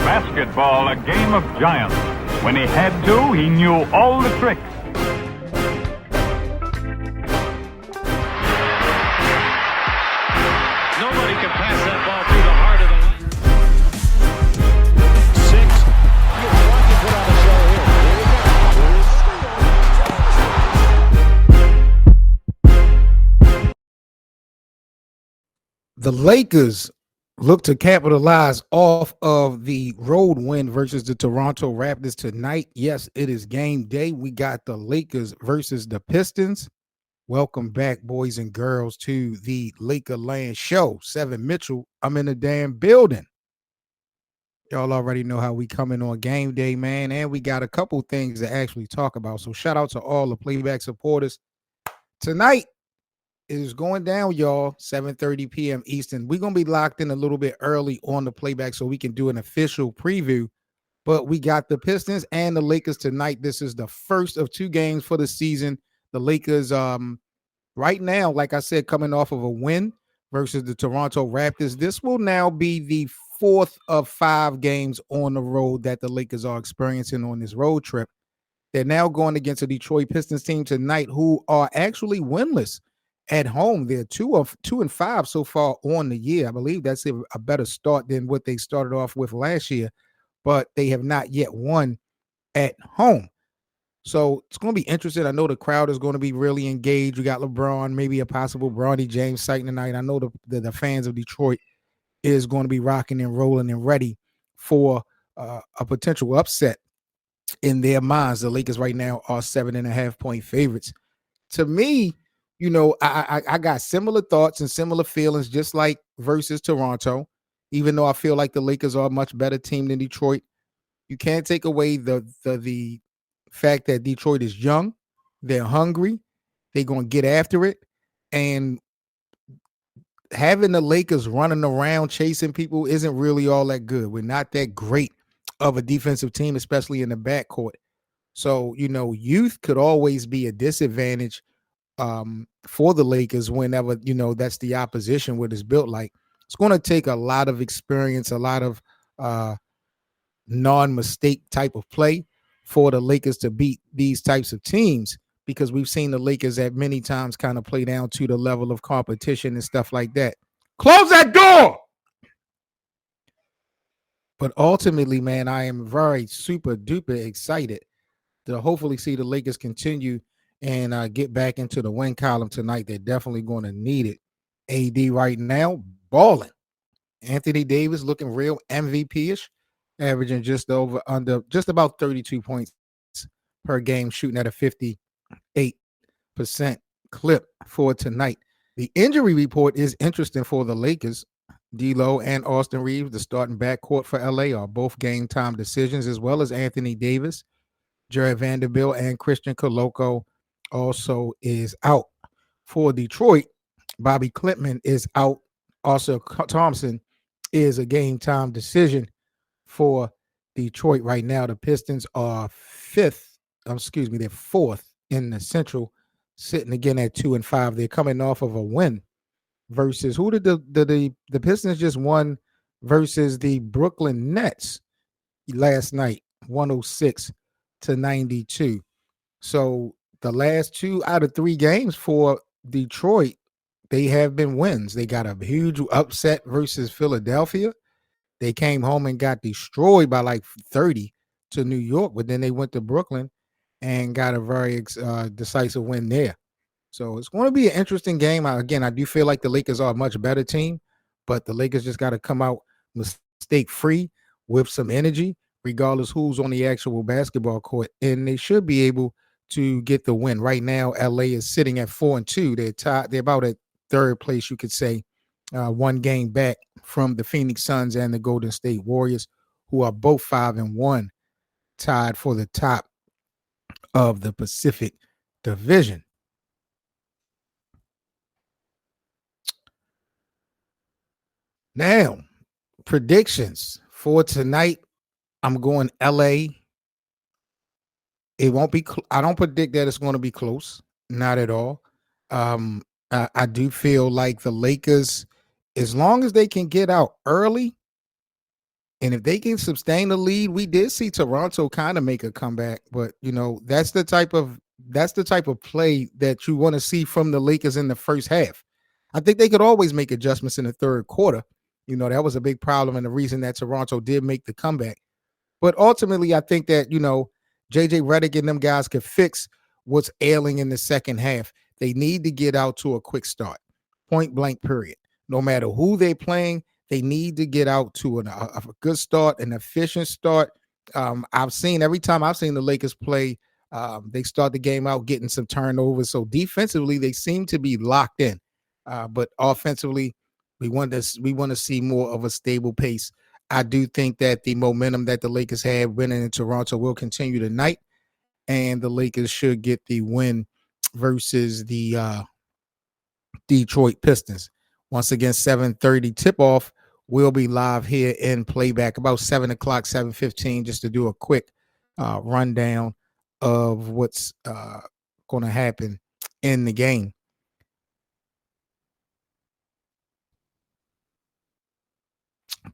Basketball, a game of giants. When he had to, he knew all the tricks. Nobody can pass that ball through the heart of the six. You want to put on a show here. The Lakers look to capitalize off of the road win versus the Toronto Raptors tonight. Yes, it is game day. We got the Lakers versus the Pistons. Welcome back, boys and girls, to the Lakerland show. Seven Mitchell, I'm in the damn building. Y'all already know how we coming on game day, man. And we got a couple things to actually talk about. So shout out to all the playback supporters. Tonight, it is going down, y'all, 7:30 p.m. Eastern. We're going to be locked in a little bit early on the playback so we can do an official preview. But we got the Pistons and the Lakers tonight. This is the first of two games for the season. The Lakers, right now, like I said, coming off of a win versus the Toronto Raptors. This will now be the fourth of 5 games on the road that the Lakers are experiencing on this road trip. They're now going against a Detroit Pistons team tonight who are actually winless at home. They're 2-5 so far on the year. I believe that's a better start than what they started off with last year, but they have not yet won at home. So it's going to be interesting. I know the crowd is going to be really engaged. We got LeBron, maybe a possible Bronny James sighting tonight. I know the fans of Detroit is going to be rocking and rolling and ready for a potential upset in their minds. The Lakers right now are 7.5-point favorites. To me, you know, I got similar thoughts and similar feelings, just like versus Toronto, even though I feel like the Lakers are a much better team than Detroit. You can't take away the fact that Detroit is young, they're hungry, they're going to get after it, and having the Lakers running around chasing people isn't really all that good. We're not that great of a defensive team, especially in the backcourt. So, you know, youth could always be a disadvantage for the Lakers whenever, you know, that's the opposition, what it's built like. It's going to take a lot of experience, a lot of non-mistake type of play for the Lakers to beat these types of teams, because we've seen the Lakers at many times kind of play down to the level of competition and stuff like that. Close that door! But ultimately, man, I am very super duper excited to hopefully see the Lakers continue and get back into the win column tonight. They're definitely going to need it. AD right now, balling. Anthony Davis looking real MVP-ish, averaging just about 32 points per game, shooting at a 58% clip for tonight. The injury report is interesting for the Lakers. D'Lo and Austin Reeves, the starting backcourt for LA, are both game time decisions, as well as Anthony Davis. Jared Vanderbilt and Christian Koloko also is out. For Detroit, Bobby Klintman is out. Also, Thompson is a game time decision for Detroit right now. The Pistons are they're fourth in the Central, sitting again at 2-5. They're coming off of a win versus who did the Pistons just won versus the Brooklyn Nets last night, 106-92. So the last 2 out of 3 games for Detroit, they have been wins. They got a huge upset versus Philadelphia. They came home and got destroyed by like 30 to New York, but then they went to Brooklyn and got a very decisive win there. So it's going to be an interesting game. Again, I do feel like the Lakers are a much better team, but the Lakers just got to come out mistake-free with some energy, regardless who's on the actual basketball court, and they should be able to get the win. Right now, LA is sitting at 4-2. They're tied. They're about at third place, you could say, one game back from the Phoenix Suns and the Golden State Warriors, who are both 5-1, tied for the top of the Pacific Division. Now, predictions for tonight. I'm going LA. It won't be. I don't predict that it's going to be close. Not at all. I do feel like the Lakers, as long as they can get out early, And if they can sustain the lead, we did see Toronto kind of make a comeback, but that's the type of play that you want to see from the Lakers in the first half. I think they could always make adjustments in the third quarter. That was a big problem and the reason that Toronto did make the comeback. But ultimately, I think that, JJ Redick and them guys could fix what's ailing in the second half. They need to get out to a quick start, point blank, period. No matter who they're playing, they need to get out to a good start, an efficient start. Every time I've seen the Lakers play, they start the game out getting some turnovers. So defensively, they seem to be locked in. But offensively, we want to see more of a stable pace. I do think that the momentum that the Lakers had winning in Toronto will continue tonight, and the Lakers should get the win versus the Detroit Pistons. Once again, 7:30 tip-off. We'll be live here in playback about 7 o'clock, 7:15, just to do a quick rundown of what's going to happen in the game.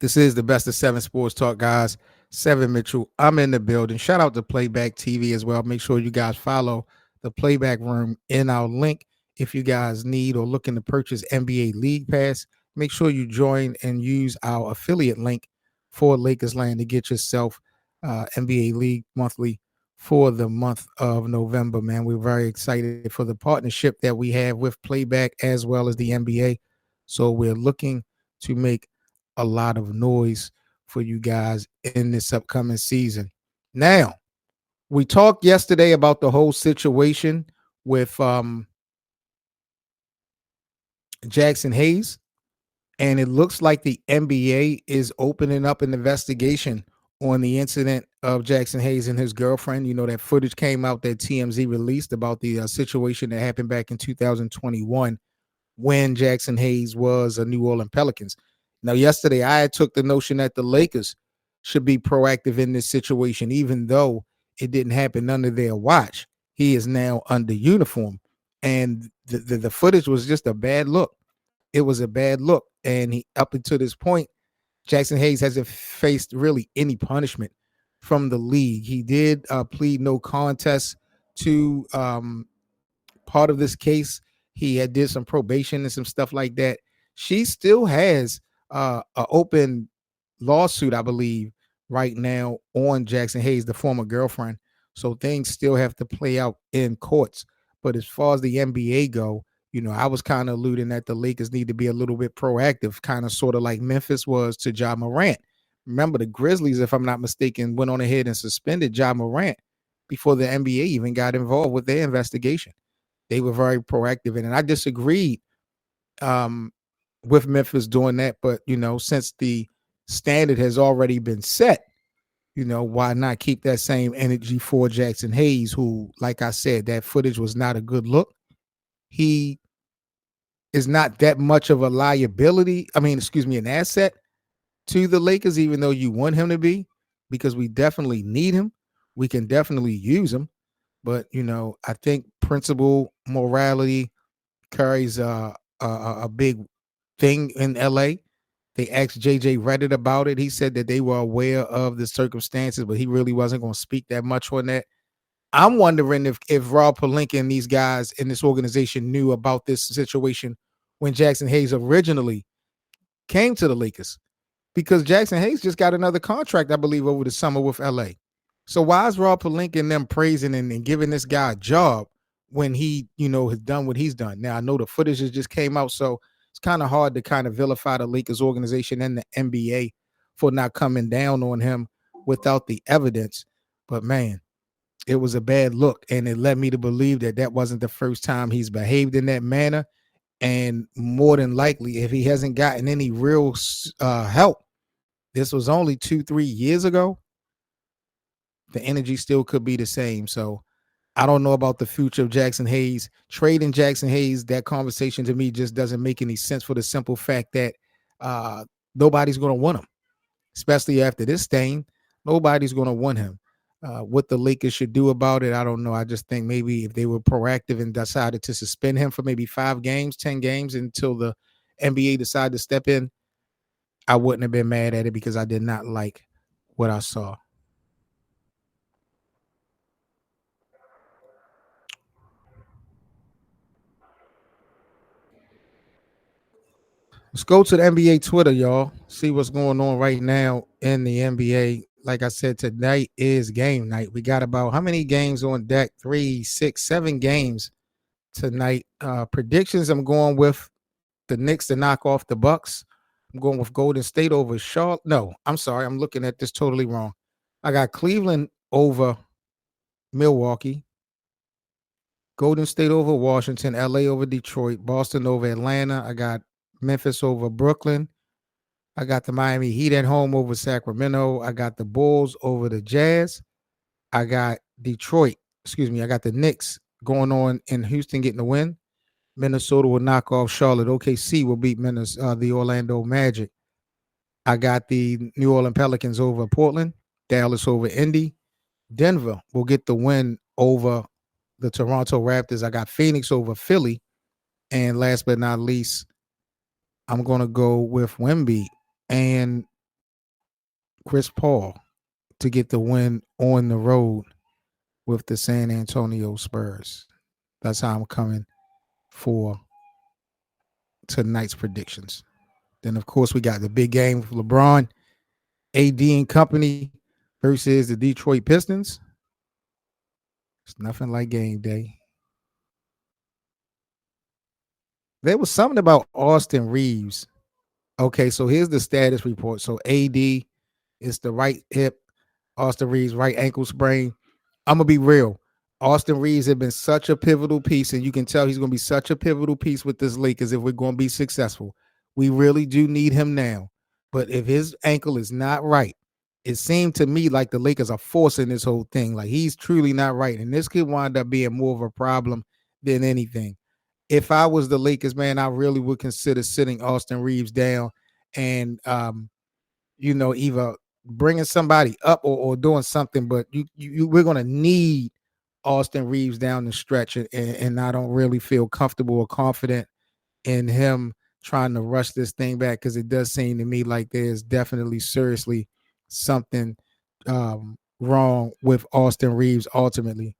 This is the best of 7 Sports Talk, guys. 7 Mitchell. I'm in the building. Shout out to Playback TV as well. Make sure you guys follow the Playback Room in our link. If you guys need or looking to purchase NBA League Pass, make sure you join and use our affiliate link for Lakers Land to get yourself NBA League monthly for the month of November, man. We're very excited for the partnership that we have with Playback as well as the NBA. So we're looking to make a lot of noise for you guys in this upcoming season. Now, we talked yesterday about the whole situation with Jaxson Hayes, and it looks like the NBA is opening up an investigation on the incident of Jaxson Hayes and his girlfriend. That footage came out that TMZ released about the situation that happened back in 2021 when Jaxson Hayes was a New Orleans Pelicans. Now, yesterday, I took the notion that the Lakers should be proactive in this situation, even though it didn't happen under their watch. He is now under uniform, and the footage was just a bad look. It was a bad look, and up until this point, Jaxson Hayes hasn't faced really any punishment from the league. He did plead no contest to part of this case. He had did some probation and some stuff like that. She still has an open lawsuit, I believe, right now on Jaxson Hayes, the former girlfriend. So things still have to play out in courts. But as far as the NBA go, I was kind of alluding that the Lakers need to be a little bit proactive, kind of sort of like Memphis was to Ja Morant. Remember, the Grizzlies, if I'm not mistaken, went on ahead and suspended Ja Morant before the NBA even got involved with their investigation. They were very proactive in it. And I disagreed with Memphis doing that. But, since the standard has already been set, why not keep that same energy for Jaxson Hayes, who, like I said, that footage was not a good look. He is not that much of a liability. An asset to the Lakers, even though you want him to be, because we definitely need him. We can definitely use him. But, I think principle, morality carries a big thing in LA. They asked JJ Redick about it. He said that they were aware of the circumstances, but he really wasn't going to speak that much on that. I'm wondering if Rob Pelinka and these guys in this organization knew about this situation when Jaxson Hayes originally came to the Lakers, because Jaxson Hayes just got another contract, I believe, over the summer with LA. So why is Rob Pelinka and them praising and giving this guy a job when he, has done what he's done? Now, I know the footage just came out, so it's kind of hard to kind of vilify the Lakers organization and the NBA for not coming down on him without the evidence. But, man, it was a bad look, and it led me to believe that that wasn't the first time he's behaved in that manner. And more than likely, if he hasn't gotten any real help, this was only 2-3 years ago, the energy still could be the same. So I don't know about the future of Jaxson Hayes. Trading Jaxson Hayes, that conversation to me just doesn't make any sense, for the simple fact that nobody's going to want him, especially after this stain. Nobody's going to want him. What the Lakers should do about it, I don't know. I just think maybe if they were proactive and decided to suspend him for maybe 5 games, 10 games until the NBA decided to step in, I wouldn't have been mad at it because I did not like what I saw. Let's go to the NBA Twitter, y'all. See what's going on right now in the NBA. Like I said, tonight is game night. We got about how many games on deck? 3, 6, 7 games tonight. Predictions, I'm going with the Knicks to knock off the Bucks. I'm going with Golden State over Charlotte. No, I'm sorry. I'm looking at this totally wrong. I got Cleveland over Milwaukee, Golden State over Washington, LA over Detroit, Boston over Atlanta. I got Memphis over Brooklyn. I got the Miami Heat at home over Sacramento. I got the Bulls over the Jazz. I got Detroit. Excuse me. I got the Knicks going on in Houston getting the win. Minnesota will knock off Charlotte. OKC will beat the Orlando Magic. I got the New Orleans Pelicans over Portland. Dallas over Indy. Denver will get the win over the Toronto Raptors. I got Phoenix over Philly. And last but not least, I'm going to go with Wemby and Chris Paul to get the win on the road with the San Antonio Spurs. That's how I'm coming for tonight's predictions. Then, of course, we got the big game with LeBron, AD and company versus the Detroit Pistons. It's nothing like game day. There was something about Austin Reeves. Okay, so here's the status report. So AD is the right hip, Austin Reeves right ankle sprain. I'm gonna be real. Austin Reeves has been such a pivotal piece, and you can tell he's gonna be such a pivotal piece with this Lakers if we're gonna be successful. We really do need him now. But if his ankle is not right, it seemed to me like the Lakers are forcing this whole thing. Like he's truly not right, and this could wind up being more of a problem than anything. If I was the Lakers, man, I really would consider sitting Austin Reeves down and either bringing somebody up or doing something. But we're gonna need Austin Reeves down the stretch, and I don't really feel comfortable or confident in him trying to rush this thing back because it does seem to me like there's definitely seriously something wrong with Austin Reeves ultimately.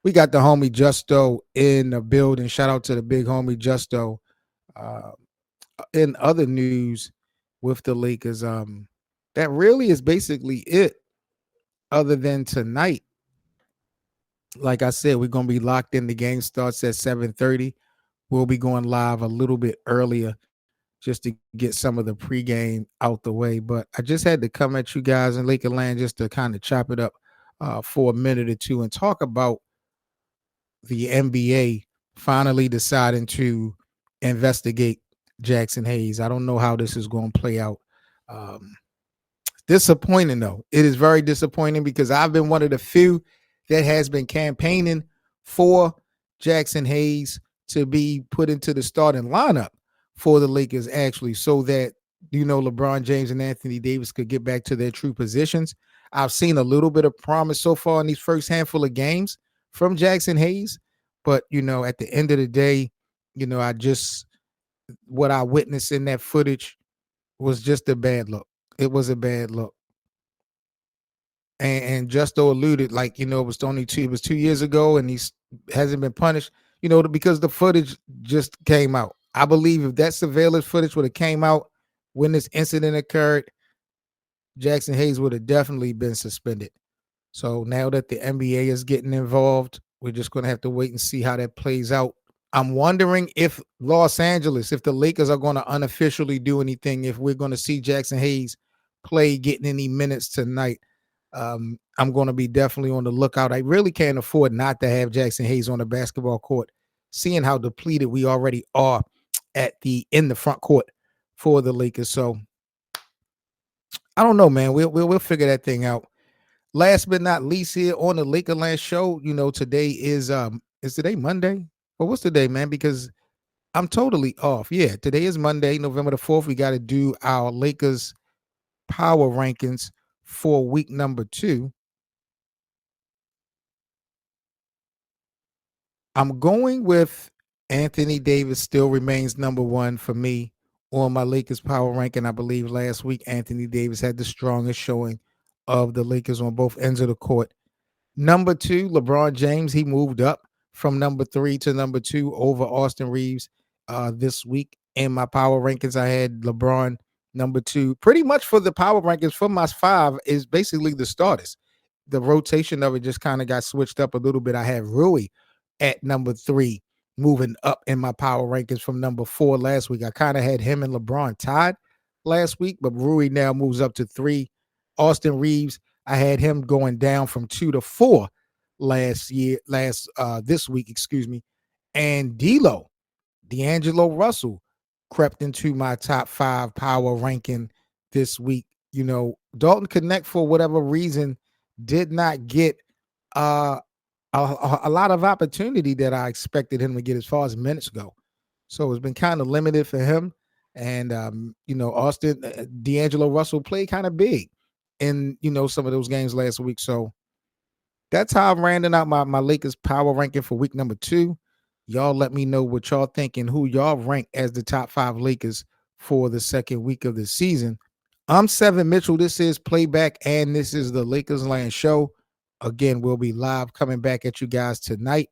We got the homie Justo in the building. Shout out to the big homie Justo. Uh, in other news with the Lakers, that really is basically it. Other than tonight, like I said, we're gonna be locked in. The game starts at 7:30. We'll be going live a little bit earlier just to get some of the pregame out the way. But I just had to come at you guys in Lakerland just to kind of chop it up for a minute or two and talk about the NBA finally deciding to investigate Jaxson Hayes. I don't know how this is going to play out. Um, Disappointing, though. It is very disappointing because I've been one of the few that has been campaigning for Jaxson Hayes to be put into the starting lineup for the Lakers, actually, so that, LeBron James and Anthony Davis could get back to their true positions. I've seen a little bit of promise so far in these first handful of games from Jaxson Hayes. But, at the end of the day, what I witnessed in that footage was just a bad look. It was a bad look. And Justo alluded, like, it was only it was 2 years ago and he hasn't been punished, because the footage just came out. I believe if that surveillance footage would have came out when this incident occurred, Jaxson Hayes would have definitely been suspended. So now that the NBA is getting involved, we're just going to have to wait and see how that plays out. I'm wondering if if the Lakers are going to unofficially do anything, if we're going to see Jaxson Hayes play, getting any minutes tonight. I'm going to be definitely on the lookout. I really can't afford not to have Jaxson Hayes on the basketball court, seeing how depleted we already are in the front court for the Lakers. So I don't know, man. We'll figure that thing out. Last but not least, here on the Lakerland show, today is today Monday? Well, what's today, man? Because I'm totally off. Yeah, today is Monday, November the 4th. We got to do our Lakers power rankings for week number 2. I'm going with Anthony Davis still remains number 1 for me on my Lakers power ranking. I believe last week Anthony Davis had the strongest showing of the Lakers on both ends of the court. Number 2, LeBron James. He moved up from number 3 to number 2 over Austin Reeves this week. In my power rankings, I had LeBron number 2. Pretty much for the power rankings for my 5 is basically the starters. The rotation of it just kind of got switched up a little bit. I had Rui at number 3, moving up in my power rankings from number 4 last week. I kind of had him and LeBron tied last week, but Rui now moves up to 3. Austin Reeves, I had him going down from 2 to 4 this week, excuse me. And D'Angelo Russell crept into my top 5 power ranking this week. You know, Dalton Connect, for whatever reason, did not get a lot of opportunity that I expected him to get as far as minutes go. So it's been kind of limited for him. And, D'Angelo Russell played kind of big in, some of those games last week. So that's how I'm rounding out my Lakers power ranking for week number 2. Y'all let me know what y'all think and who y'all rank as the top 5 Lakers for the second week of the season. I'm Seven Mitchell. This is Playback, and this is the Lakers Land Show. Again, we'll be live coming back at you guys tonight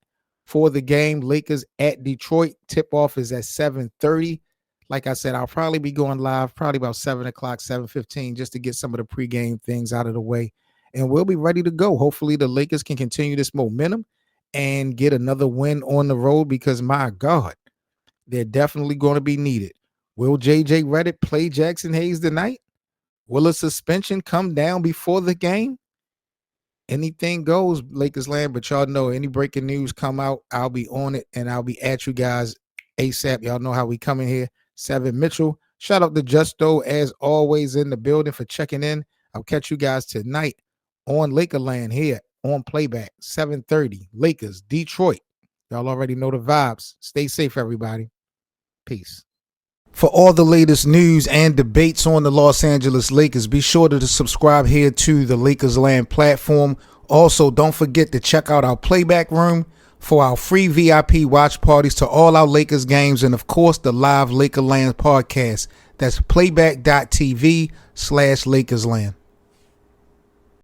for the game. Lakers at Detroit. Tip-off is at 7:30. Like I said, I'll probably be going live probably about 7 o'clock, 7:15, just to get some of the pregame things out of the way. And we'll be ready to go. Hopefully the Lakers can continue this momentum and get another win on the road because, my God, they're definitely going to be needed. Will J.J. Redick play Jaxson Hayes tonight? Will a suspension come down before the game? Anything goes, Lakers land, but y'all know any breaking news come out, I'll be on it, and I'll be at you guys ASAP. Y'all know how we come in here. Seven Mitchell. Shout out to Justo, as always, in the building for checking in. I'll catch you guys tonight on Lakerland here on Playback, 7:30. Lakers, Detroit. Y'all already know the vibes. Stay safe, everybody. Peace. For all the latest news and debates on the Los Angeles Lakers, be sure to subscribe here to the Lakers Land platform. Also, don't forget to check out our Playback Room for our free VIP watch parties to all our Lakers games, and of course the live Lakerland podcast. That's playback.tv/LakersLand.